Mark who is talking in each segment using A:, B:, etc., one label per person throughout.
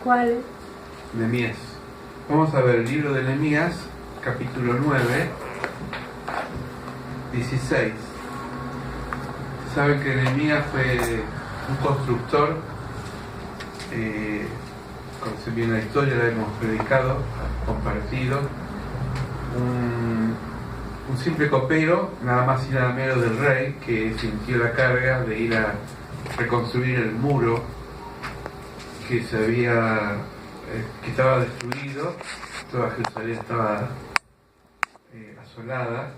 A: ¿Cuál?
B: Nehemías. Vamos a ver el libro de Nehemías, capítulo 9, 16. Saben que Nehemías fue un constructor, conocen bien la historia, la hemos predicado, compartido, un simple copero, nada más y nada menos del rey, que sintió la carga de ir a reconstruir el muro que estaba destruido. Toda Jerusalén estaba asolada,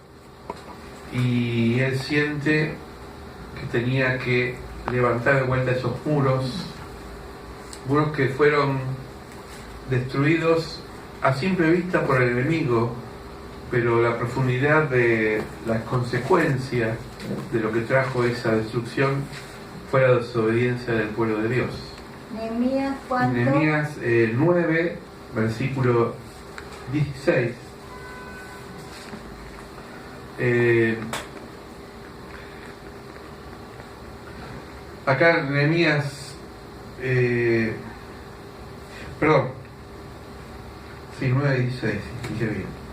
B: y él siente que tenía que levantar de vuelta esos muros que fueron destruidos a simple vista por el enemigo, pero la profundidad de las consecuencias de lo que trajo esa destrucción fue la desobediencia del pueblo de Dios.
C: Nehemías, ¿cuánto?
B: Nehemías 9, versículo 16. Acá Nehemías, perdón, sí, 9, 16, dije bien.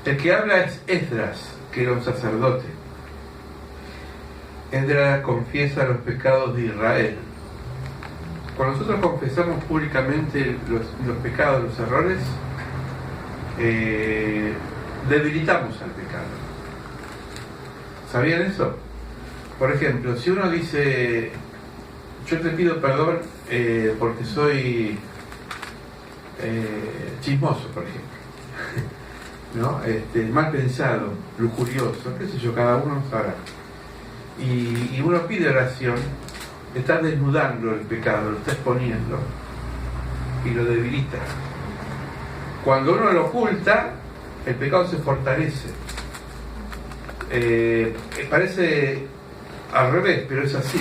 B: El que habla es Esdras, que era un sacerdote. Esdras confiesa los pecados de Israel. Cuando nosotros confesamos públicamente los pecados, los errores, debilitamos al pecado. ¿Sabían eso? Por ejemplo, si uno dice, yo te pido perdón porque soy chismoso, por ejemplo, ¿no? Mal pensado, lujurioso, qué sé yo, cada uno sabrá. Y uno pide oración, está desnudando el pecado, lo está exponiendo y lo debilita. Cuando uno lo oculta, el pecado se fortalece. Parece al revés, pero es así.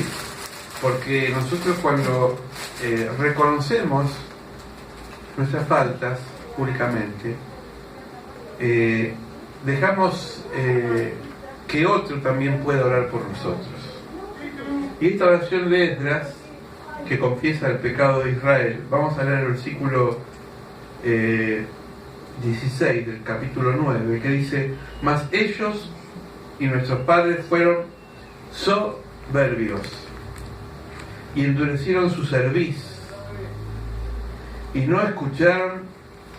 B: Porque nosotros cuando reconocemos nuestras faltas públicamente, dejamos que otro también pueda orar por nosotros. Y esta oración de Esdras, que confiesa el pecado de Israel, vamos a leer el versículo 16 del capítulo 9, que dice: mas ellos y nuestros padres fueron soberbios y endurecieron su cerviz y no escucharon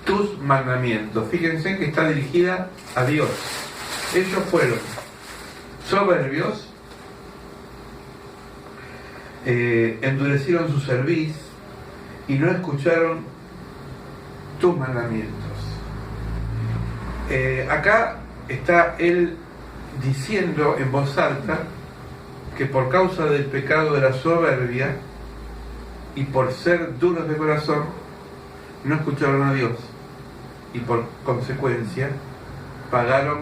B: tus mandamientos. Fíjense que está dirigida a Dios. Ellos fueron soberbios, endurecieron su cerviz y no escucharon tus mandamientos. Acá está él diciendo en voz alta que por causa del pecado de la soberbia y por ser duros de corazón no escucharon a Dios, y por consecuencia pagaron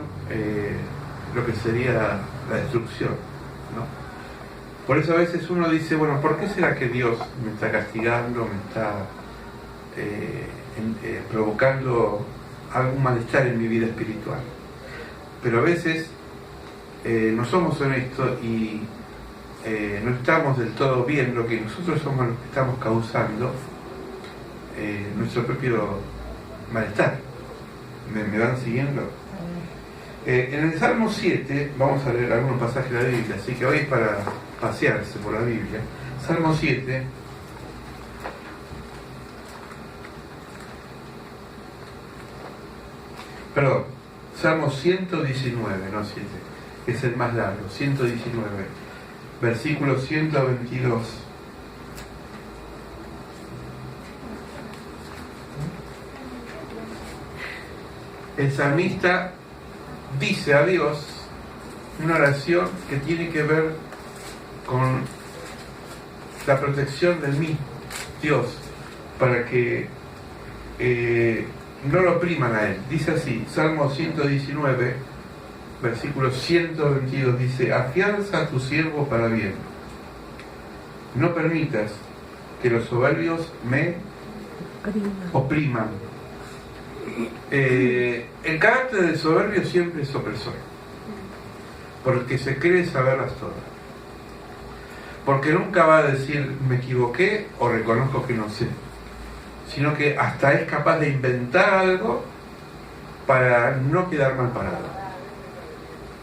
B: lo que sería la destrucción, ¿no? Por eso a veces uno dice, bueno, ¿por qué será que Dios me está castigando, me está provocando algún malestar en mi vida espiritual? Pero a veces no somos honestos y no estamos del todo bien, lo que nosotros somos los que estamos causando nuestro propio malestar. ¿Me van siguiendo? En el Salmo 7 vamos a leer algunos pasajes de la Biblia, así que hoy es para pasearse por la Biblia. Salmo 7, perdón, Salmo 119, no 7, es el más largo, 119, versículo 122. El salmista dice a Dios una oración que tiene que ver con la protección del mismo Dios, para que no lo opriman a él. Dice así, Salmo 119, versículo 122, dice: afianza a tu siervo para bien, no permitas que los soberbios me opriman. El carácter del soberbio siempre es opresor, porque se cree saberlas todas, porque nunca va a decir me equivoqué o reconozco que no sé, sino que hasta es capaz de inventar algo para no quedar mal parado.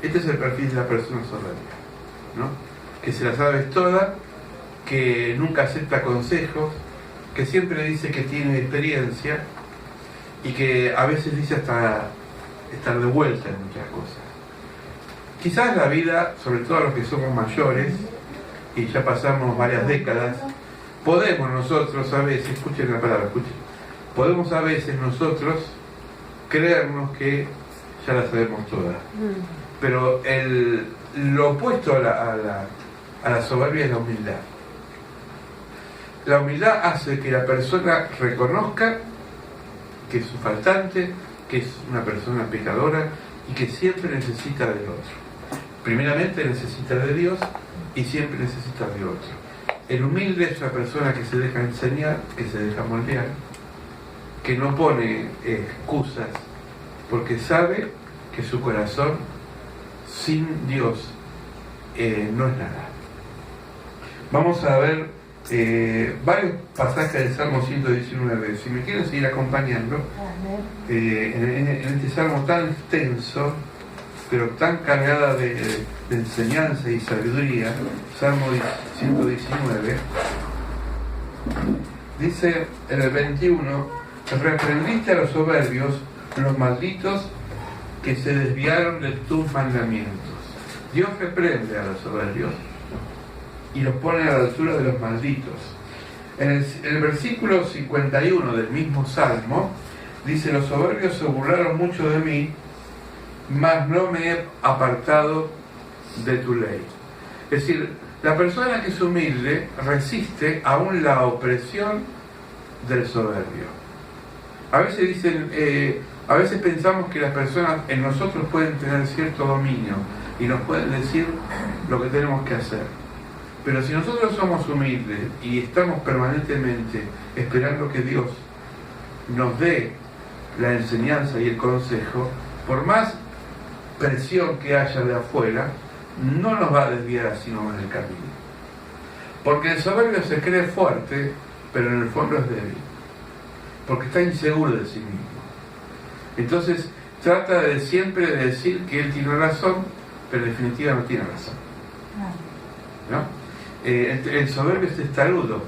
B: Este es el perfil de la persona soberbia, ¿no? Que se la sabe toda, que nunca acepta consejos, que siempre dice que tiene experiencia y que a veces dice hasta estar de vuelta en muchas cosas. Quizás la vida, sobre todo los que somos mayores y ya pasamos varias décadas, podemos nosotros a veces, escuchen la palabra, escuchen, podemos a veces nosotros creernos que ya la sabemos toda. Pero lo opuesto a la soberbia es la humildad. La humildad hace que la persona reconozca que es un faltante, que es una persona pecadora y que siempre necesita del otro. Primeramente necesita de Dios y siempre necesita de otro. El humilde es una persona que se deja enseñar, que se deja moldear, que no pone excusas, porque sabe que su corazón sin Dios no es nada. Vamos a ver varios pasajes del Salmo 119. Si me quieren seguir acompañando, en este salmo tan extenso, pero tan cargada de enseñanza y sabiduría, Salmo 119, dice en el 21, reprendiste a los soberbios, los malditos que se desviaron de tus mandamientos. Dios reprende a los soberbios y los pone a la altura de los malditos. En el versículo 51 del mismo Salmo dice: los soberbios se burlaron mucho de mí, mas no me he apartado de tu ley. Es decir, la persona que es humilde resiste aún la opresión del soberbio. A veces dicen, a veces pensamos que las personas en nosotros pueden tener cierto dominio y nos pueden decir lo que tenemos que hacer. Pero si nosotros somos humildes y estamos permanentemente esperando que Dios nos dé la enseñanza y el consejo, por más presión que haya de afuera, no nos va a desviar así nomás del camino. Porque el soberbio se cree fuerte, pero en el fondo es débil, porque está inseguro de sí mismo. Entonces trata de siempre de decir que él tiene razón, pero en definitiva no tiene razón, ¿no? El soberbio es testarudo,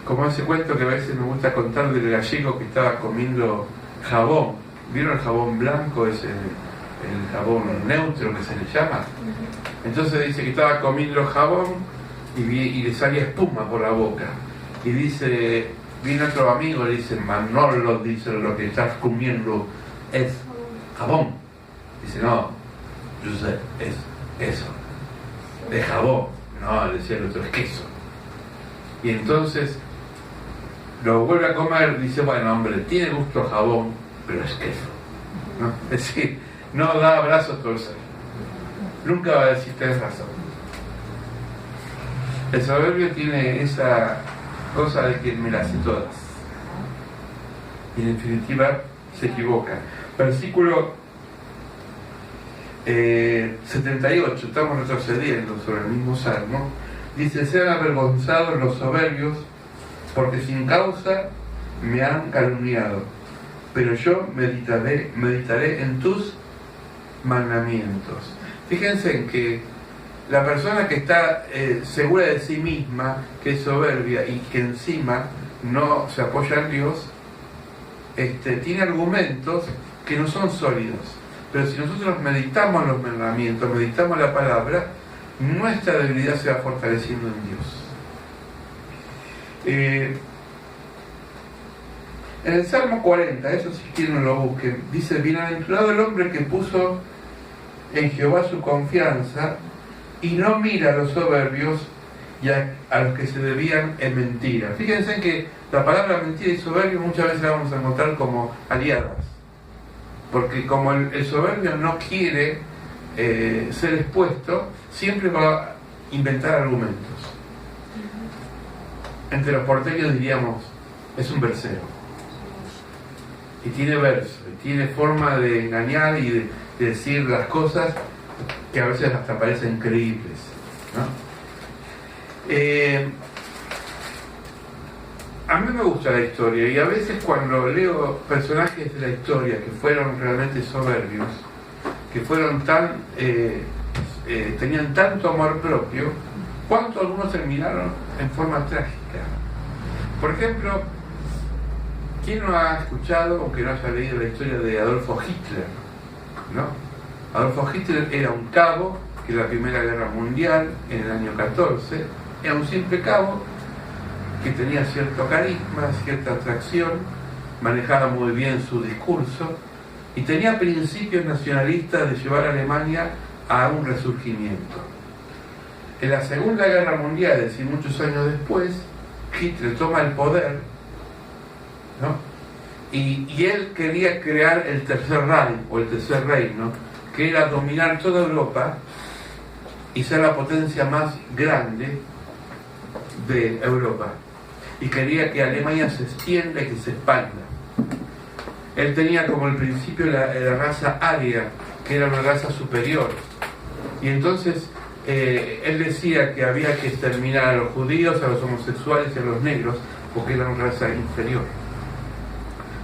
B: como ese cuento que a veces me gusta contar del gallego que estaba comiendo jabón. ¿Vieron el jabón blanco? Es el jabón neutro que se le llama. Entonces dice que estaba comiendo jabón y le salía espuma por la boca, y dice, viene otro amigo y le dice: Manolo, dice, lo que estás comiendo es jabón. Dice: no, José, es eso, es jabón. No, decía el otro, es queso. Y entonces lo vuelve a comer, dice: bueno, hombre, tiene gusto a jabón, pero es queso, ¿no? Es decir, no da abrazos torcer. Nunca va a decir tenés razón. El soberbio tiene esa cosa de que me las sé todas. Y en definitiva se equivoca. Versículo 78, estamos retrocediendo sobre el mismo salmo. Dice: sean avergonzados los soberbios, porque sin causa me han calumniado, pero yo meditaré en tus mandamientos. Fíjense en que la persona que está segura de sí misma, que es soberbia y que encima no se apoya en Dios, tiene argumentos que no son sólidos. Pero si nosotros meditamos los mandamientos, meditamos la palabra, nuestra debilidad se va fortaleciendo en Dios. En el Salmo 40, eso si quieren lo busquen, dice: bienaventurado el hombre que puso en Jehová su confianza y no mira a los soberbios y a los que se debían en mentira. Fíjense que la palabra mentira y soberbio muchas veces la vamos a encontrar como aliadas, porque como el soberbio no quiere ser expuesto, siempre va a inventar argumentos. Entre los porteños diríamos: es un versero. y tiene verso, y tiene forma de engañar y de decir las cosas que a veces hasta parecen creíbles, ¿no? A mí me gusta la historia, y a veces cuando leo personajes de la historia que fueron realmente soberbios, que fueron tenían tanto amor propio, ¿cuánto algunos terminaron en forma trágica? Por ejemplo, ¿quién no ha escuchado, aunque no haya leído la historia de Adolfo Hitler? ¿No? Adolfo Hitler era un cabo que en la Primera Guerra Mundial, en el año 14, era un simple cabo que tenía cierto carisma, cierta atracción, manejaba muy bien su discurso y tenía principios nacionalistas de llevar a Alemania a un resurgimiento. En la Segunda Guerra Mundial, es decir, muchos años después, Hitler toma el poder, ¿no? Y él quería crear el Tercer Reich, o el Tercer Reino, que era dominar toda Europa y ser la potencia más grande de Europa. Y quería que Alemania se extienda y que se expanda. Él tenía como el principio la raza aria, que era una raza superior. Y entonces él decía que había que exterminar a los judíos, a los homosexuales y a los negros, porque eran una raza inferior.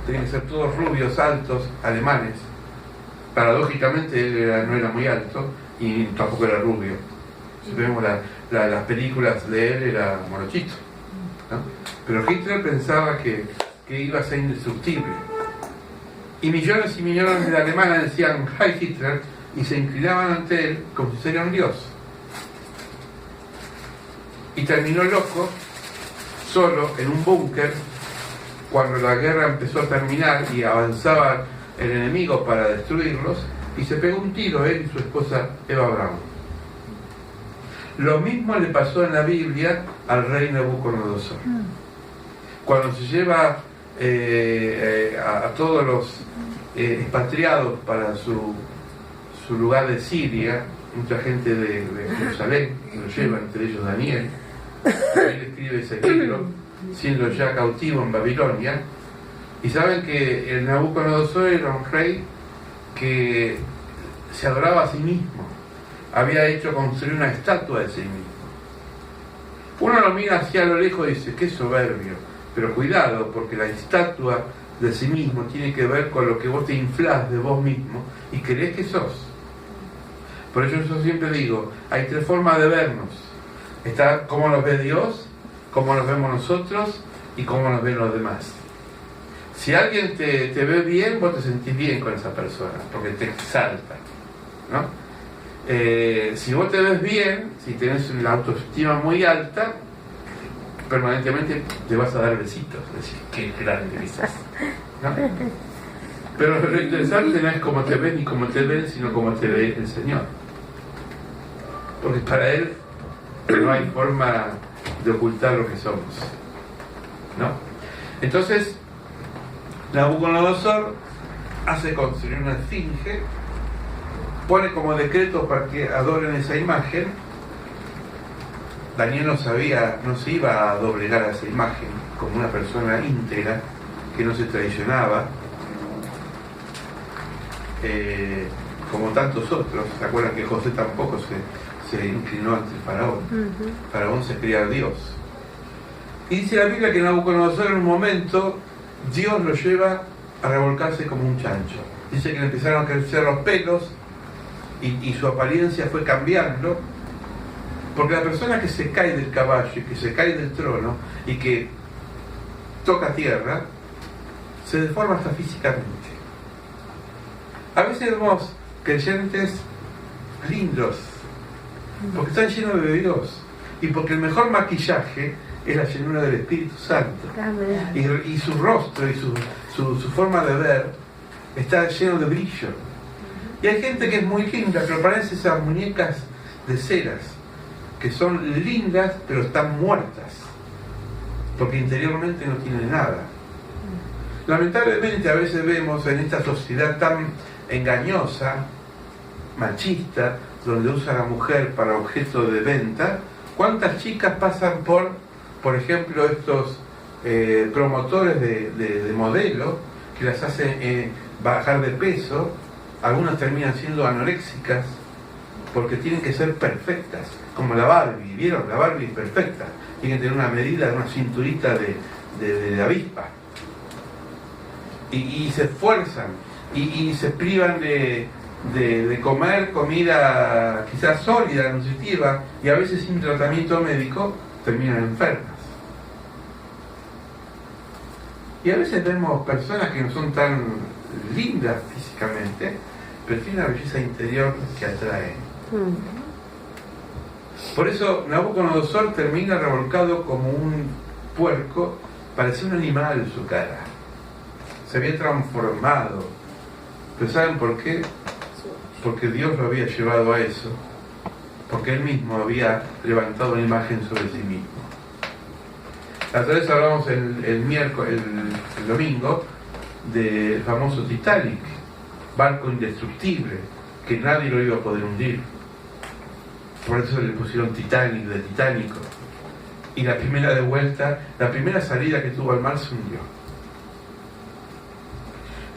B: Tenían que ser todos rubios, altos, alemanes. Paradójicamente él no era muy alto y tampoco era rubio. Si vemos las películas de él, era morochito, ¿no? Pero Hitler pensaba que iba a ser indestructible. Y millones de alemanes decían "Heil Hitler" y se inclinaban ante él como si fuera un dios. Y terminó loco, solo, en un búnker, cuando la guerra empezó a terminar y avanzaba el enemigo para destruirlos, y se pegó un tiro él y su esposa Eva Braun. Lo mismo le pasó en la Biblia al rey Nabucodonosor. Cuando se lleva a todos los expatriados para su lugar de Siria, mucha gente de Jerusalén lo lleva, entre ellos Daniel. Él escribe ese libro, siendo ya cautivo en Babilonia. Y saben que el Nabucodonosor era un rey que se adoraba a sí mismo. Había hecho construir una estatua de sí mismo. Uno lo mira hacia lo lejos y dice, qué soberbio. Pero cuidado, porque la estatua de sí mismo tiene que ver con lo que vos te inflás de vos mismo y creés que sos. Por eso yo siempre digo, hay tres formas de vernos. Está cómo nos ve Dios, cómo nos vemos nosotros y cómo nos ven los demás. Si alguien te ve bien, vos te sentís bien con esa persona, porque te exalta, ¿no? Si vos te ves bien, si tenés una autoestima muy alta, permanentemente te vas a dar besitos, decir, qué grande que sos, ¿no? Pero lo interesante no es cómo te ves ni cómo te ven, sino cómo te ve el Señor. Porque para Él no hay forma de ocultar lo que somos, ¿no? Entonces, Nabucodonosor hace construir una esfinge, pone como decreto para que adoren esa imagen. Daniel no se iba a doblegar a esa imagen como una persona íntegra que no se traicionaba, como tantos otros. ¿Se acuerdan que José tampoco se inclinó ante el faraón? Faraón se creía Dios. Y dice la Biblia que Nabucodonosor en un momento Dios lo lleva a revolcarse como un chancho. Dice que le empezaron a crecer los pelos y su apariencia fue cambiando, porque la persona que se cae del caballo y que se cae del trono y que toca tierra se deforma hasta físicamente. A veces vemos creyentes lindos porque están llenos de Dios y porque el mejor maquillaje es la llenura del Espíritu Santo, y su rostro y su forma de ver está lleno de brillo. Y hay gente que es muy linda, pero parece esas muñecas de ceras, que son lindas, pero están muertas, porque interiormente no tienen nada. Lamentablemente a veces vemos en esta sociedad tan engañosa, machista, donde usa a la mujer para objeto de venta, cuántas chicas pasan por ejemplo, estos promotores de modelo, que las hace bajar de peso, algunas terminan siendo anoréxicas porque tienen que ser perfectas, como la Barbie. ¿Vieron? La Barbie es perfecta, tiene que tener una medida, una cinturita de avispa, y se esfuerzan y se privan de comer comida quizás sólida, nutritiva, y a veces sin tratamiento médico terminan enfermas. Y a veces vemos personas que no son tan lindas físicamente, pero tienen una belleza interior que atrae. Por eso Nabucodonosor termina revolcado como un puerco, parecía un animal en su cara. Se había transformado. ¿Pero saben por qué? Porque Dios lo había llevado a eso. Porque Él mismo había levantado una imagen sobre sí mismo. La otra vez hablamos el domingo del famoso Titanic, barco indestructible, que nadie lo iba a poder hundir. Por eso le pusieron Titanic, de Titánico. Y la primera de vuelta, la primera salida que tuvo al mar se hundió.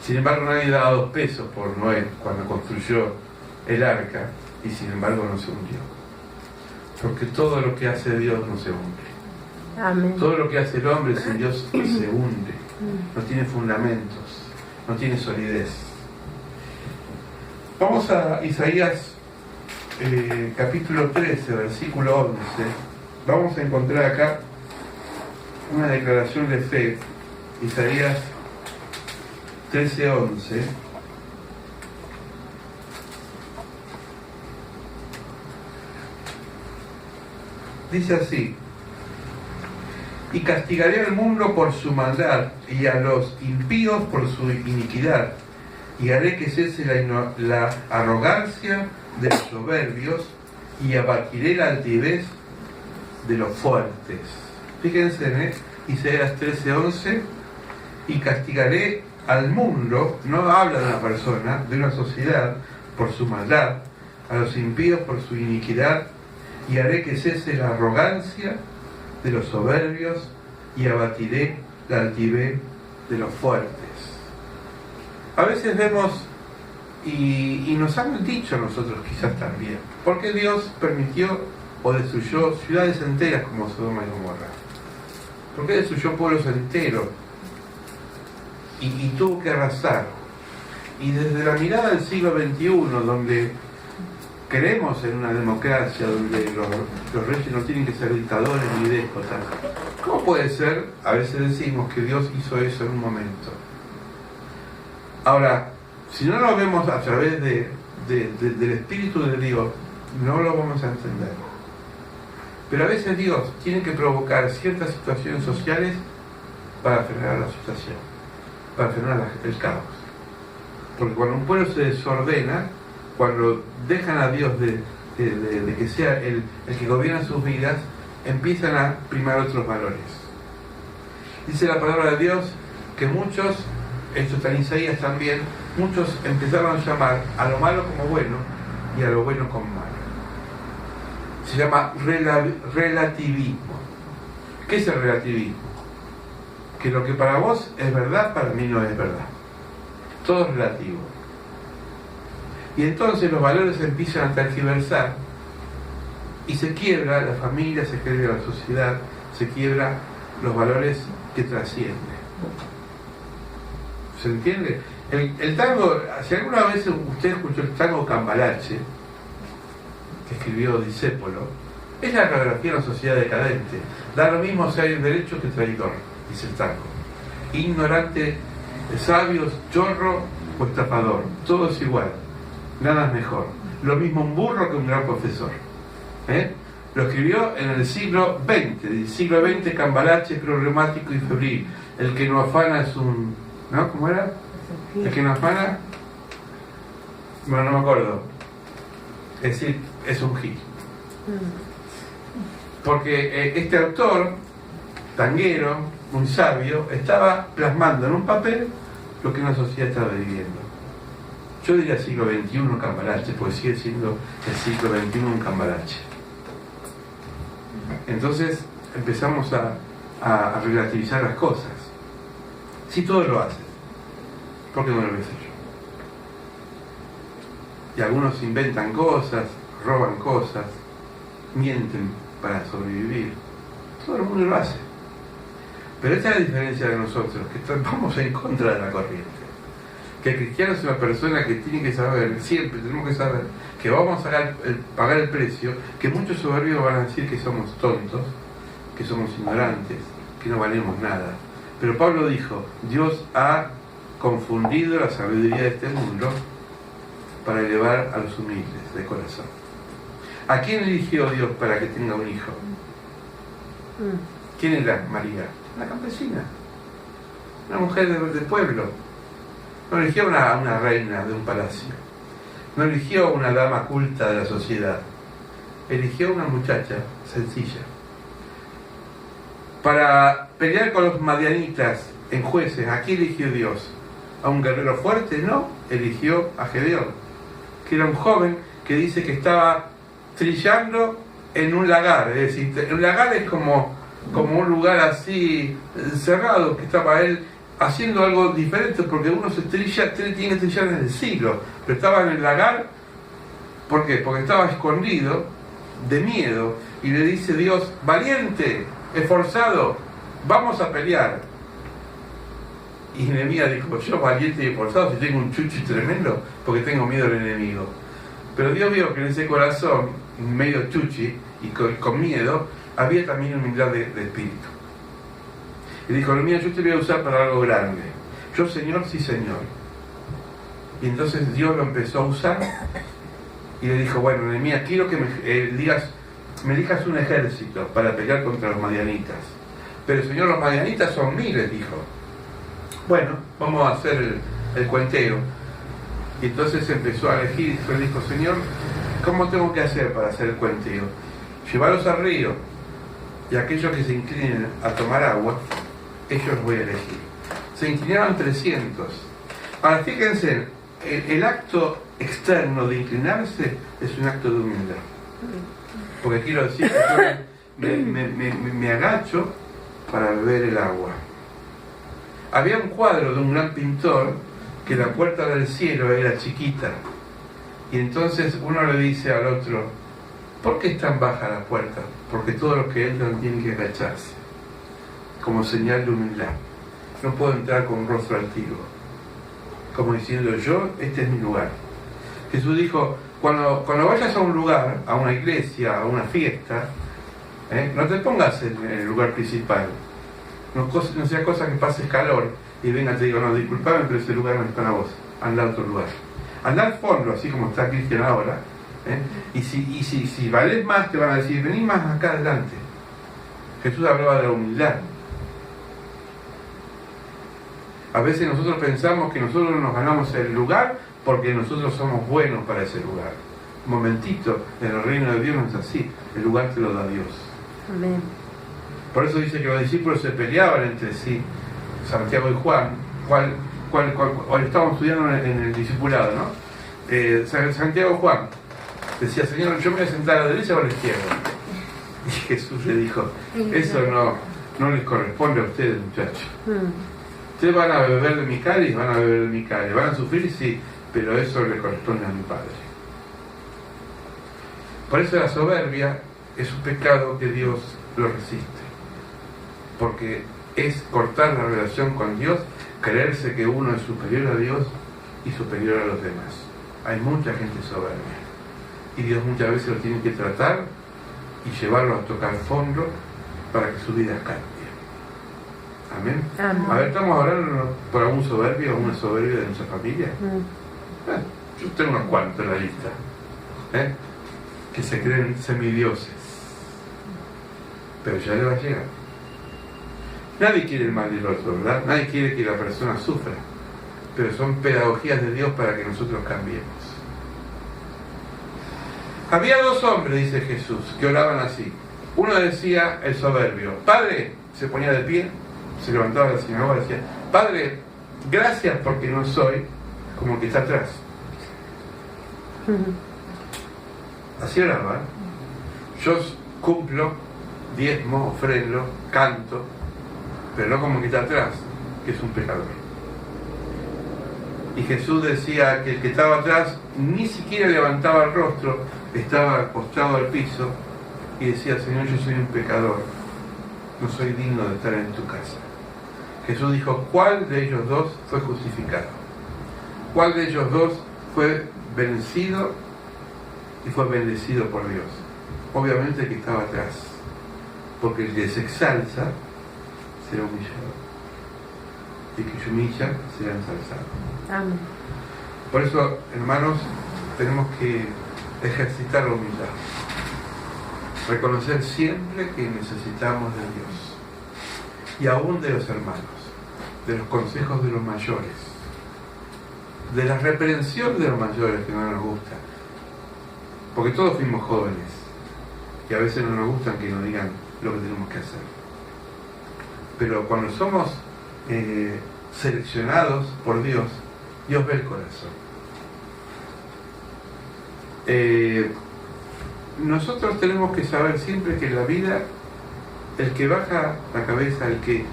B: Sin embargo, nadie daba 2 pesos por Noé cuando construyó el arca, y sin embargo no se hundió. Porque todo lo que hace Dios no se hunde.
A: Amén.
B: Todo lo que hace el hombre sin Dios se hunde. No tiene fundamentos, no tiene solidez. Vamos a Isaías capítulo 13, versículo 11. Vamos a encontrar acá una declaración de fe. Isaías 13:11. Dice así: y castigaré al mundo por su maldad y a los impíos por su iniquidad, y haré que cese la arrogancia de los soberbios, y abatiré la altivez de los fuertes. Fíjense en Isaías 13:11, y castigaré al mundo, no habla de una persona, de una sociedad, por su maldad, a los impíos por su iniquidad, y haré que cese la arrogancia de los soberbios, y abatiré la altivez de los fuertes. A veces vemos, y nos han dicho a nosotros quizás también, ¿por qué Dios permitió o destruyó ciudades enteras como Sodoma y Gomorra? ¿Por qué destruyó pueblos enteros? Y tuvo que arrasar. Y desde la mirada del siglo XXI, donde creemos en una democracia, donde los reyes no tienen que ser dictadores ni déspotas, ¿cómo puede ser? A veces decimos que Dios hizo eso en un momento. Ahora, si no lo vemos a través del Espíritu de Dios, no lo vamos a entender. Pero a veces Dios tiene que provocar ciertas situaciones sociales para frenar la situación, para frenar el caos. Porque cuando un pueblo se desordena, cuando dejan a Dios de que sea el que gobierna sus vidas, empiezan a primar otros valores. Dice la palabra de Dios que muchos, esto está en Isaías también, muchos empezaron a llamar a lo malo como bueno y a lo bueno como malo. Se llama relativismo. ¿Qué es el relativismo? Que lo que para vos es verdad, para mí no es verdad. Todo es relativo. Y entonces los valores empiezan a tergiversar y se quiebra la familia, se quiebra la sociedad, se quiebra los valores que trascienden. ¿Se entiende? El tango, si alguna vez usted escuchó el tango Cambalache, que escribió Discépolo, es la radiografía de una sociedad decadente. Da lo mismo si hay derecho que traidor, dice el tango. Ignorante, sabios, chorro o estafador, todo es igual, nada es mejor. Lo mismo un burro que un gran profesor. Lo escribió en el siglo XX. El siglo XX Cambalache es problemático y febril. El que no afana es un... ¿no? ¿Cómo era? El que no afana... Bueno, no me acuerdo. Es decir, es un gil. Porque este autor, tanguero, muy sabio, estaba plasmando en un papel lo que una sociedad estaba viviendo. Yo diría siglo XXI Cambalache, porque sigue siendo el siglo XXI un Cambalache. Entonces empezamos a relativizar las cosas. Sí, todos lo hacen. ¿Por qué no lo voy a hacer yo? Y algunos inventan cosas, roban cosas, mienten para sobrevivir. Todo el mundo lo hace. Pero esta es la diferencia de nosotros, que vamos en contra de la corriente. Que el cristiano es una persona que tiene que saber, siempre tenemos que saber, que vamos a pagar el precio, que muchos soberbios van a decir que somos tontos, que somos ignorantes, que no valemos nada. Pero Pablo dijo, Dios ha confundido la sabiduría de este mundo para elevar a los humildes de corazón. ¿A quién eligió Dios para que tenga un hijo? ¿Quién era María? Una campesina, una mujer del pueblo. No eligió una reina de un palacio, no eligió una dama culta de la sociedad, eligió una muchacha sencilla. Para pelear con los madianitas en Jueces, ¿a quién eligió Dios? ¿A un guerrero fuerte? No, eligió a Gedeón, que era un joven que dice que estaba trillando en un lagar. Es decir, un lagar es como un lugar así cerrado, que estaba él haciendo algo diferente, porque uno se trilla, tiene que trillar en el siglo, pero estaba en el lagar. ¿Por qué? Porque estaba escondido de miedo, y le dice Dios, valiente, esforzado, vamos a pelear. Y Nehemías dijo, yo valiente y esforzado si tengo un chuchi tremendo, porque tengo miedo al enemigo. Pero Dios vio que en ese corazón, medio chuchi y con miedo, había también humildad de espíritu. Y dijo, mira, yo te voy a usar para algo grande. Yo, Señor, sí, Señor. Y entonces Dios lo empezó a usar y le dijo, bueno, Nehemías, quiero que me elijas un ejército para pelear contra los madianitas. Pero, Señor, los madianitas son miles, dijo. Bueno, vamos a hacer el cuenteo. Y entonces empezó a elegir y dijo, Señor, ¿cómo tengo que hacer para hacer el cuenteo? Llevarlos al río, y aquellos que se inclinen a tomar agua, ellos voy a elegir. Se inclinaron 300. Ahora fíjense, el acto externo de inclinarse es un acto de humildad. Porque quiero decir que yo me agacho para beber el agua. Había un cuadro de un gran pintor que la puerta del cielo era chiquita. Y entonces uno le dice al otro, ¿por qué es tan baja la puerta? Porque todos los que entran tienen que agacharse, como señal de humildad. No puedo entrar con un rostro altivo, como diciendo yo, este es mi lugar. Jesús dijo, cuando vayas a un lugar, a una iglesia, a una fiesta, no te pongas en el lugar principal. No sea cosa que pases calor y venga y te digo, no, disculpame, pero ese lugar no es para vos, anda a otro lugar. Anda al fondo, así como está Cristian ahora. Y si valés más, te van a decir, vení más acá adelante. Jesús hablaba de la humildad. A veces nosotros pensamos que nosotros nos ganamos el lugar porque nosotros somos buenos para ese lugar. Un momentito, en el reino de Dios no es así. El lugar te lo da Dios.
C: Amén.
B: Por eso dice que los discípulos se peleaban entre sí, Santiago y Juan. Hoy estamos estudiando en el discipulado, ¿no? Santiago y Juan decía, Señor, yo me voy a sentar a la derecha o a la izquierda. Y Jesús le dijo, eso no les corresponde a ustedes, muchachos. Ustedes van a beber de mi cáliz, van a beber de mi cáliz. Van a sufrir, sí, pero eso le corresponde a mi Padre. Por eso la soberbia es un pecado que Dios lo resiste. Porque es cortar la relación con Dios, creerse que uno es superior a Dios y superior a los demás. Hay mucha gente soberbia. Y Dios muchas veces lo tiene que tratar y llevarlo a tocar fondo para que su vida cambie. Amén.
C: Amén.
B: A ver, ¿estamos hablando por algún soberbio o una soberbia de nuestra familia? Yo tengo unos cuantos en la lista, que se creen semidioses, pero ya le va a llegar. Nadie quiere el mal del otro, ¿verdad? Nadie quiere que la persona sufra, pero son pedagogías de Dios para que nosotros cambiemos. Había dos hombres, dice Jesús, que oraban así. Uno decía, el soberbio, Padre, se ponía de pie, se levantaba de la sinagoga y decía, Padre, gracias porque no soy como el que está atrás. Así oraba. Yo cumplo, diezmo, ofrendo, canto, pero no como el que está atrás, que es un pecador. Y Jesús decía que el que estaba atrás ni siquiera levantaba el rostro, estaba postrado al piso y decía: Señor, yo soy un pecador, no soy digno de estar en tu casa. Jesús dijo: ¿cuál de ellos dos fue justificado? ¿Cuál de ellos dos fue vencido y fue bendecido por Dios? Obviamente el que estaba atrás, porque el que se exalza será humillado, y el que se humilla será ensalzado.
A: Amén.
B: Por eso, hermanos, tenemos que ejercitar la humildad, reconocer siempre que necesitamos de Dios, y aún de los hermanos, de los consejos de los mayores, de la reprensión de los mayores que no nos gusta, porque todos fuimos jóvenes y a veces no nos gustan que nos digan lo que tenemos que hacer, pero cuando somos seleccionados por Dios, Dios ve el corazón. Nosotros tenemos que saber siempre que en la vida el que baja la cabeza, el que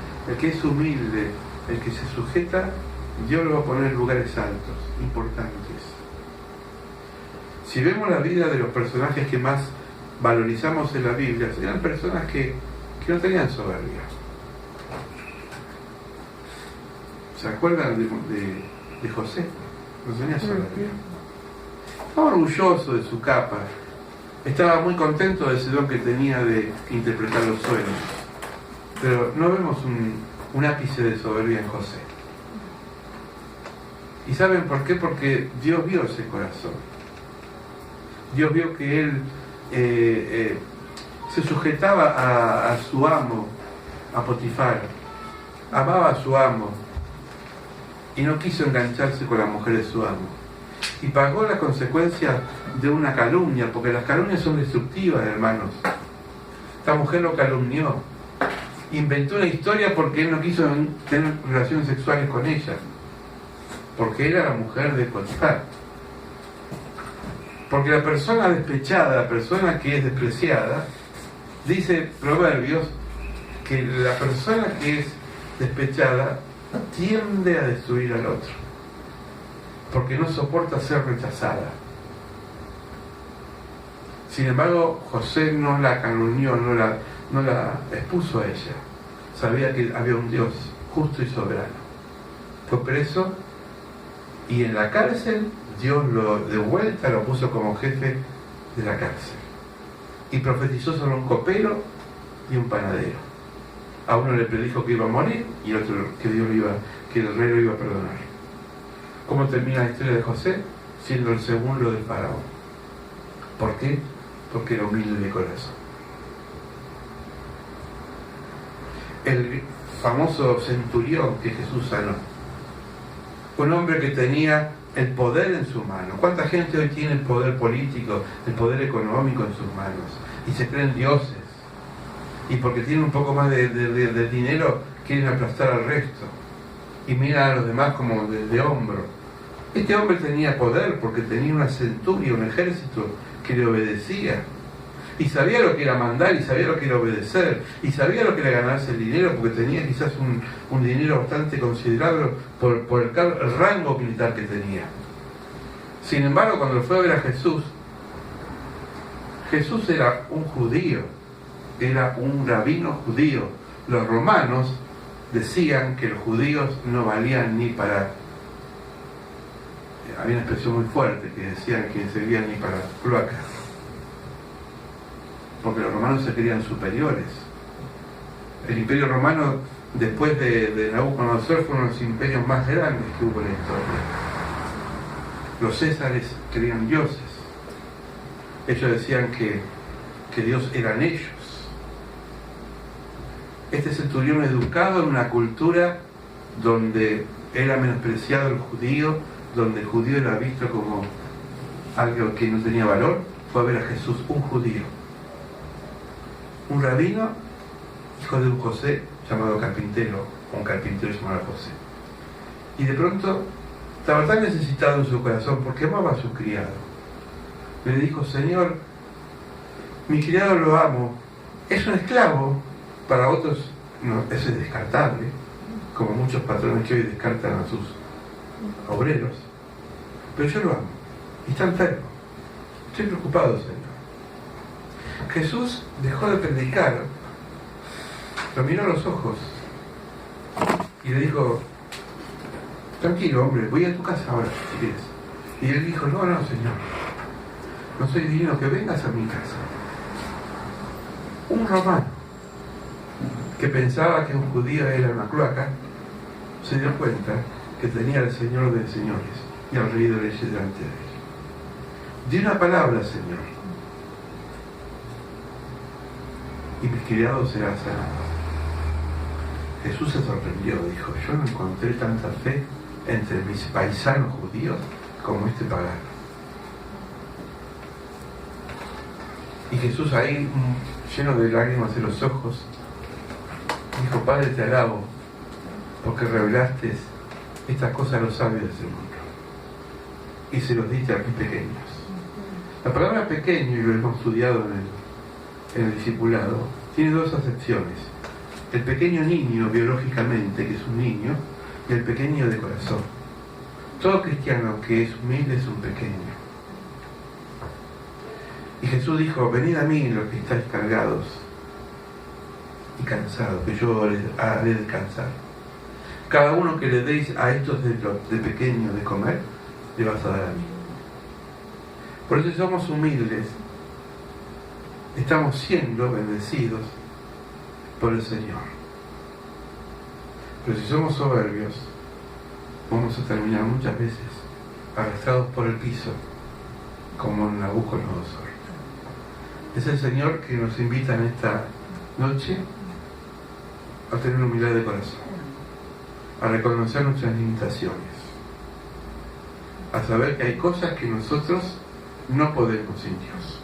B: es humilde, el que se sujeta, Dios lo va a poner en lugares altos, importantes. Si vemos la vida de los personajes que más valorizamos en la Biblia, eran personas que no tenían soberbia. ¿Se acuerdan de José? No tenía soberbia. Estaba orgulloso de su capa. Estaba muy contento de ese don que tenía de interpretar los sueños. Pero no vemos un ápice de soberbia en José. ¿Y saben por qué? Porque Dios vio ese corazón. Dios vio que él se sujetaba a su amo, a Potifar. Amaba a su amo y no quiso engancharse con la mujer de su amo. Y pagó la consecuencia de una calumnia, porque las calumnias son destructivas, hermanos. Esta mujer lo calumnió. Inventó una historia porque él no quiso tener relaciones sexuales con ella, porque era la mujer de Potifar. Porque la persona despechada, la persona que es despreciada, dice Proverbios que la persona que es despechada tiende a destruir al otro, porque no soporta ser rechazada. Sin embargo, José no la calumnió, no la expuso a ella. Sabía que había un Dios justo y soberano. Fue preso y en la cárcel Dios de vuelta lo puso como jefe de la cárcel. Y profetizó sobre un copero y un panadero. A uno le predijo que iba a morir y al otro que que el rey lo iba a perdonar. ¿Cómo termina la historia de José? Siendo el segundo del faraón. ¿Por qué? Porque era humilde de corazón. El famoso centurión que Jesús sanó, un hombre que tenía el poder en su mano. ¿Cuánta gente hoy tiene el poder político, el poder económico en sus manos y se creen dioses? Y porque tienen un poco más de dinero quieren aplastar al resto y miran a los demás como de hombro. Este hombre tenía poder porque tenía una centuria, un ejército que le obedecía, y sabía lo que era mandar, y sabía lo que era obedecer, y sabía lo que era ganarse el dinero, porque tenía quizás un dinero bastante considerable por el rango militar que tenía. Sin embargo, cuando fue a ver a Jesús, Jesús era un judío, era un rabino judío. Los romanos decían que los judíos no valían ni para... Había una expresión muy fuerte que decían que no servían ni para cloacas, porque los romanos se creían superiores. El imperio romano, después de Nabucodonosor, fue uno de los imperios más grandes que hubo en la historia. Los césares creían dioses. Ellos decían que Dios eran ellos. Este centurión, educado en una cultura donde era menospreciado el judío, donde el judío era visto como algo que no tenía valor, fue a ver a Jesús, un judío, un rabino, hijo de un José llamado carpintero, o un carpintero llamado José. Y de pronto estaba tan necesitado en su corazón porque amaba a su criado. Le dijo: Señor, mi criado lo amo, es un esclavo. Para otros no, eso es descartable, como muchos patrones que hoy descartan obreros, pero yo lo amo. Y está enfermo. Estoy preocupado, Señor. Jesús dejó de predicar, lo miró a los ojos y le dijo: tranquilo, hombre, voy a tu casa ahora, si quieres. Y él dijo: no, Señor, no soy digno que vengas a mi casa. Un romano que pensaba que un judío era una cloaca se dio cuenta que tenía al Señor de señores y al Rey de reyes delante de él. Di una palabra, Señor, y mis criados serán sanados. Jesús se sorprendió, dijo: yo no encontré tanta fe entre mis paisanos judíos como este pagano. Y Jesús ahí, lleno de lágrimas en los ojos, dijo: Padre, te alabo porque revelaste estas cosas a los sabios del mundo y se los diste a mis pequeños. La palabra pequeño, y lo hemos estudiado en el discipulado, tiene dos acepciones: el pequeño niño biológicamente, que es un niño, y el pequeño de corazón. Todo cristiano que es humilde es un pequeño. Y Jesús dijo: venid a mí los que estáis cargados y cansados, que yo les haré descansar. Cada uno que le deis a estos de pequeño de comer, le vas a dar a mí. Por eso, si somos humildes, estamos siendo bendecidos por el Señor. Pero si somos soberbios, vamos a terminar muchas veces arrastrados por el piso, como en Nabucodonosor. Es el Señor que nos invita en esta noche a tener humildad de corazón, a reconocer nuestras limitaciones, a saber que hay cosas que nosotros no podemos sin Dios.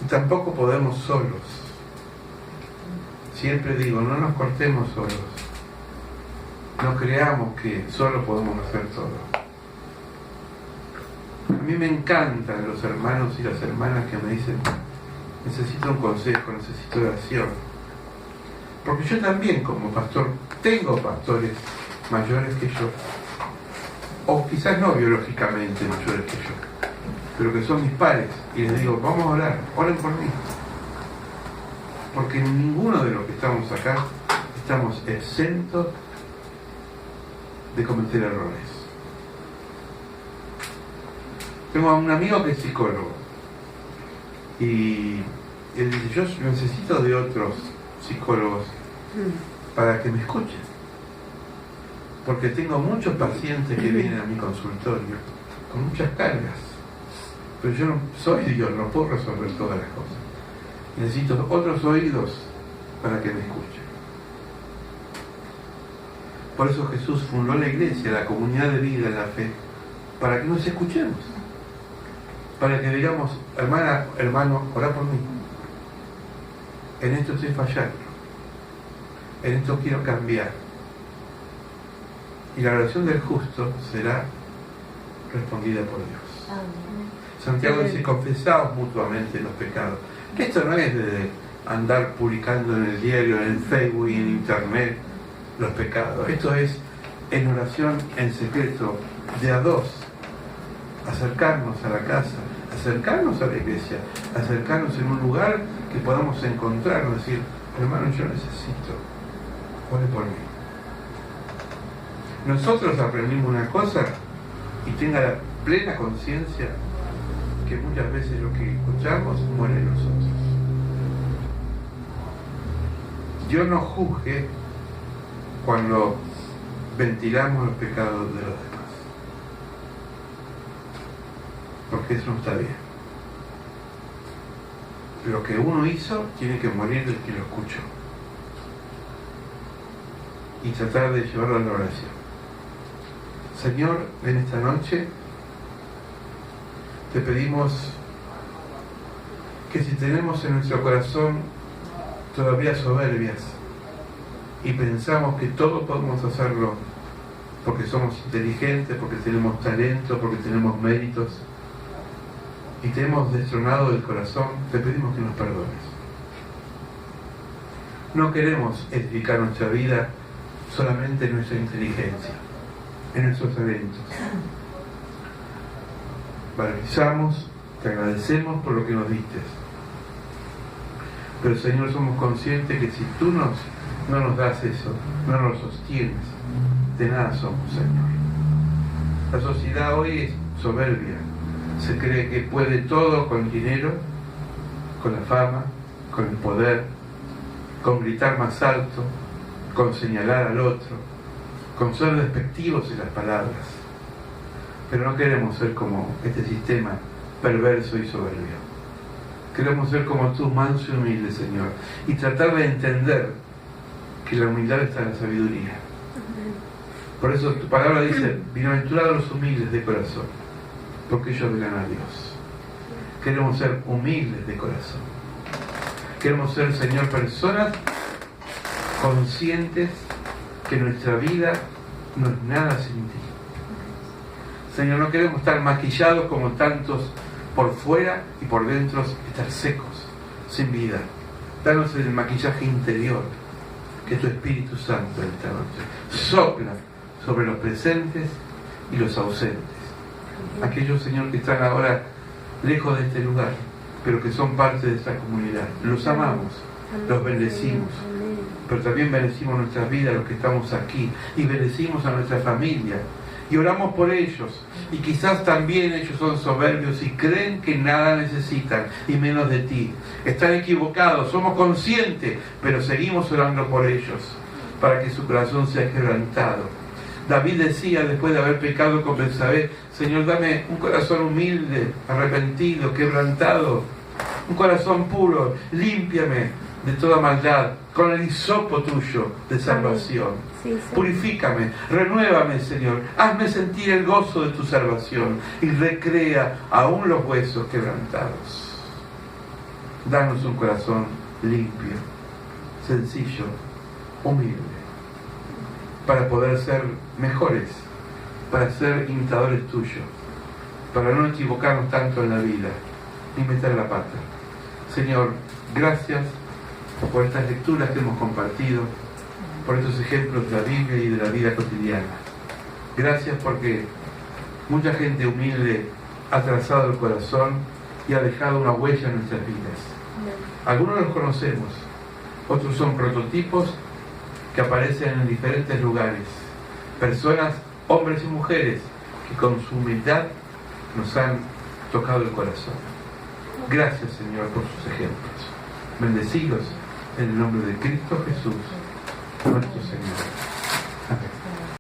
B: Y tampoco podemos solos. Siempre digo, no nos cortemos solos. No creamos que solo podemos hacer todo. A mí me encantan los hermanos y las hermanas que me dicen: necesito un consejo, necesito oración. Porque yo también, como pastor, tengo pastores mayores que yo, o quizás no biológicamente mayores que yo, pero que son mis pares, y les digo: vamos a orar, oren por mí. Porque ninguno de los que estamos acá estamos exentos de cometer errores. Tengo a un amigo que es psicólogo y él dice: yo necesito de otros psicólogos para que me escuchen, porque tengo muchos pacientes que vienen a mi consultorio con muchas cargas, pero yo no soy Dios, no puedo resolver todas las cosas. Necesito otros oídos para que me escuchen. Por eso Jesús fundó la iglesia, la comunidad de vida, la fe, para que nos escuchemos, para que digamos: hermana, hermano, orá por mí. En esto estoy fallando, en esto quiero cambiar. Y la oración del justo será respondida por Dios. Amén. Santiago dice: confesaos mutuamente los pecados. Esto no es de andar publicando en el diario, en el Facebook y en internet los pecados. Esto es en oración en secreto, de a dos. Acercarnos a la casa, acercarnos a la iglesia, acercarnos en un lugar que podamos encontrarnos, decir: hermano, yo necesito, ore por mí. Nosotros aprendimos una cosa, y tenga la plena conciencia que muchas veces lo que escuchamos muere en nosotros. Dios no juzgue cuando ventilamos los pecados de los demás, porque eso no está bien. Lo que uno hizo tiene que morir del que lo escuchó, y tratar de llevarlo a la oración. Señor, en esta noche te pedimos que si tenemos en nuestro corazón todavía soberbias y pensamos que todo podemos hacerlo porque somos inteligentes, porque tenemos talento, porque tenemos méritos, y te hemos destronado del corazón, te pedimos que nos perdones. No queremos edificar nuestra vida solamente en nuestra inteligencia. en nuestros talentos. Valorizamos, te agradecemos por lo que nos diste. Pero Señor, somos conscientes que si tú no nos das eso, no nos lo sostienes, de nada somos, Señor. La sociedad hoy es soberbia. Se cree que puede todo con dinero, con la fama, con el poder, con gritar más alto, con señalar al otro, con ser despectivos en las palabras. Pero no queremos ser como este sistema perverso y soberbio. Queremos ser como tú, manso y humilde, Señor, y tratar de entender que la humildad está en la sabiduría. Por eso tu palabra dice: bienaventurados los humildes de corazón, porque ellos verán a Dios. Queremos ser humildes de corazón. Queremos ser, Señor, personas conscientes que nuestra vida no es nada sin ti. Señor, no queremos estar maquillados como tantos por fuera y por dentro estar secos, sin vida. Danos el maquillaje interior, que tu Espíritu Santo esta noche sopla sobre los presentes y los ausentes. Aquellos, Señor, que están ahora lejos de este lugar, pero que son parte de esta comunidad. Los amamos, los bendecimos, pero también bendecimos nuestras vidas, los que estamos aquí, y bendecimos a nuestra familia, y oramos por ellos. Y quizás también ellos son soberbios y creen que nada necesitan, y menos de ti. Están equivocados, somos conscientes, pero seguimos orando por ellos, para que su corazón sea quebrantado. David decía, después de haber pecado con Betsabé: Señor, dame un corazón humilde, arrepentido, quebrantado, un corazón puro, límpiame de toda maldad, con el hisopo tuyo de salvación. Sí. Purifícame, renuévame, Señor, hazme sentir el gozo de tu salvación y recrea aún los huesos quebrantados. Danos un corazón limpio, sencillo, humilde, para poder ser mejores, para ser imitadores tuyos, para no equivocarnos tanto en la vida, ni meter la pata. Señor, gracias por estas lecturas que hemos compartido, por estos ejemplos de la Biblia y de la vida cotidiana. Gracias porque mucha gente humilde ha trazado el corazón y ha dejado una huella en nuestras vidas. Algunos los conocemos, otros son prototipos que aparecen en diferentes lugares. Personas, hombres y mujeres, que con su humildad nos han tocado el corazón. Gracias, Señor, por sus ejemplos. Bendecidos en el nombre de Cristo Jesús, nuestro Señor.